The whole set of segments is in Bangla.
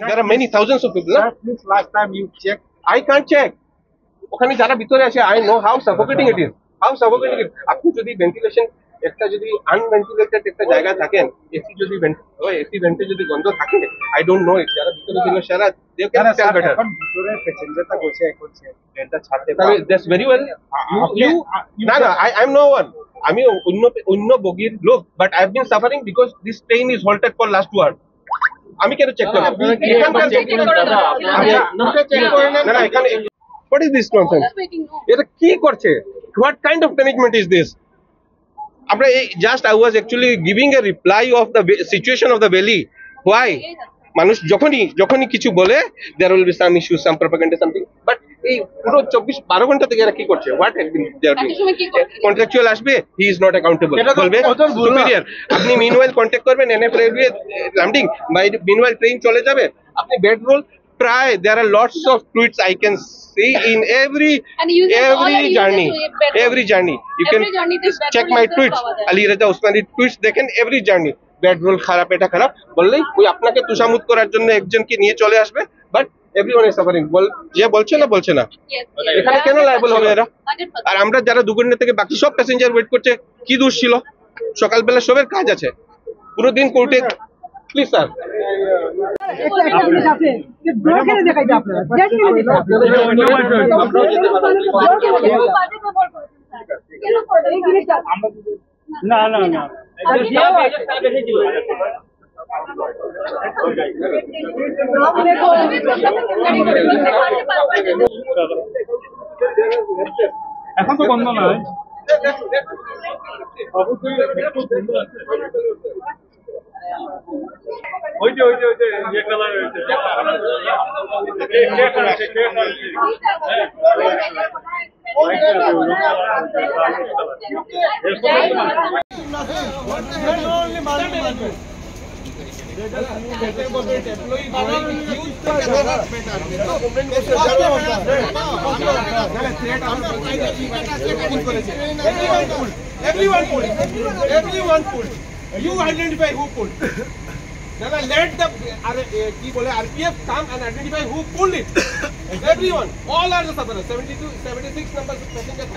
There are many thousands of people. Sir, please last time you checked. I can't check. ওখানে যারা ভিতরে আছে I know how suffocating it is. How suffocating it is. আপনি যদি ভেন্টিলেশন একটা যদি আনভেন্টিলেটেড একটা জায়গা থাকেন এসি যদি এসি ভেন্টে যদি গন্ধ থাকে I don't know it. যারা ভিতরে ছিল সারা they can tell better. এখন ভিতরে প্যাসেঞ্জারটা বসে করছে ট্রেনটা ছাড়তে পারে। That's very well. না I'm no one. আমি অন্য বগির লোক but I've been suffering because this train is halted for last 2 hours. আমি কেন চেক করব? না এখানে what is this nonsense? এটা কি করছে? What kind of management is this? আমরা just I was actually giving a reply of the situation of the valley. Why? মানুষ যখনই কিছু বলে there will be some issues, some propaganda, something. But এই পুরো 12 ঘন্টা থেকে এরা কি করছে? What has been there? Contractual আসবে, he is not accountable. বলবে superior. আপনি meanwhile contact করবেন NF railway landing. Meanwhile train চলে যাবে। আপনি bed roll try. There are lots of tweets I can see in every journey. Every journey. You can check my tweets. Ali Raja Usmani tweets দেখেন every journey. ব্যাড রোল খারাপ এটা খারাপ বললেই ওই আপনাকে তুষামুত করার জন্য একজনকে নিয়ে চলে আসবে বাট এভরিওয়ান ইজ সাফারিং যে বলছে না এখানে কেন লায়াবল হবে এরা আর আমরা যারা 2 ঘন্টা থেকে বাকি সব প্যাসেঞ্জার ওয়েট করছে কি দোষ ছিল সকালবেলা সবের কাজ আছে পুরো দিন কোর্টে প্লিজ স্যার একটা জিনিস আছে যে ব্লকেরে দেখাই যায় আপনারা না না না এখন তো বন্ধ নয় অবশ্যই ওই যে যে colour Everyone pulled. You identify who pulled. Then I let the RPF come and identify who pulled it. Everyone, all are the sufferers. 72, 76 numbers of passengers.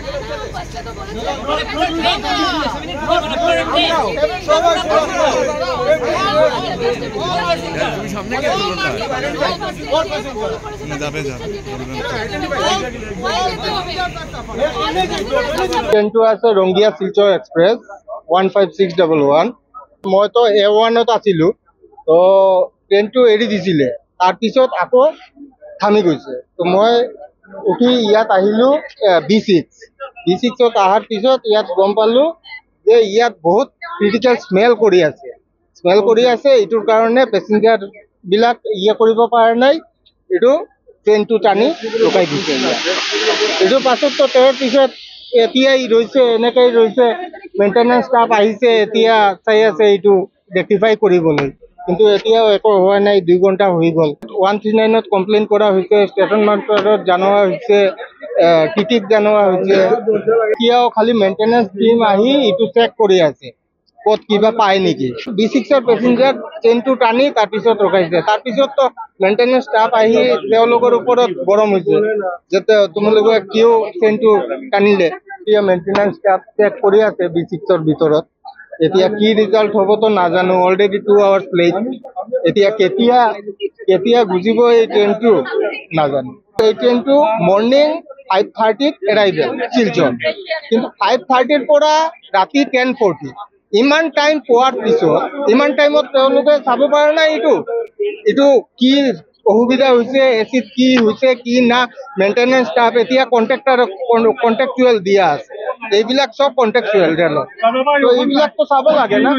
ট্রেনটো আছে ৰংগিয়া শিলচৰ এক্সপ্ৰেছ 15611 মই তো A1ত আছিলো তো ট্ৰেইনটো এৰি দিছিলে তাৰপিছত আকৌ থামি গৈছে তো মই উঠি ইয়াত আহিলো B6ত অহাৰ পিছত ইয়াত গম পালো যে ইয়াত বহুত ক্ৰিটিকেল স্মেল কৰি আছে এইটোৰ কাৰণে পেছেঞ্জাৰ বিলাক কৰিব পৰা নাই এইটো ট্ৰেইনটো টানি ৰখাই দিছে এইটো পাছত তো তাৰ পিছত এতিয়াই ৰৈছে এনেকৈ ৰৈছে মেইনটেনেন্স ষ্টাফ আহিছে এতিয়া চাই আছে এইটো ৰেক্টিফাই কৰিবলৈ কিন্তু এতিয়াও একো হোৱা নাই 2 ঘণ্টা হৈ গ'ল 139ত কমপ্লেইন কৰা হৈছে ষ্টেচন মাষ্টাৰত জনোৱা হৈছে টিটিক জনোৱা হৈছে এতিয়াও খালি মেইনটেনেন্স টিম আহি এইটো চেক কৰি আছে ক'ত কিবা পায় নেকি B6ৰ পেছেঞ্জাৰ ট্ৰেইনটো টানি তাৰপিছত ৰখাইছে তাৰপিছত তো মেইনটেনেন্স ষ্টাফ আহি তেওঁলোকৰ ওপৰত গৰম হৈছে যে তোমালোকে কিয় ট্ৰেইনটো টানিলে এতিয়া মেইনটেনেন্স ষ্টাফ চেক কৰি আছে B6ৰ ভিতৰত এতিয়া কি ৰিজাল্ট হ'ব তো নাজানো অলৰেডি 2 আৱাৰ্ছ লেট এতিয়া কেতিয়া গুজিব এই ট্ৰেইনটো নাজানো এই ট্ৰেইনটো মৰ্নিং 5:30ত এৰাইভেল শিলচৰ কিন্তু 5:30ৰ পৰা ৰাতি 10:40 ইমান টাইম পোৱাৰ পিছত ইমান টাইমত তেওঁলোকে চাব পৰা নাই এইটো কি অসুবিধা হৈছে এচিড কি হৈছে কি না মেইনটেনেন্স ষ্টাফ এতিয়া কন্ট্ৰেক্টুৱেল দিয়া আছে এইবিলাক সব কন্ট্ৰেক্টুৱেল ৰেলত তো এইবিলাক তো চাব লাগে না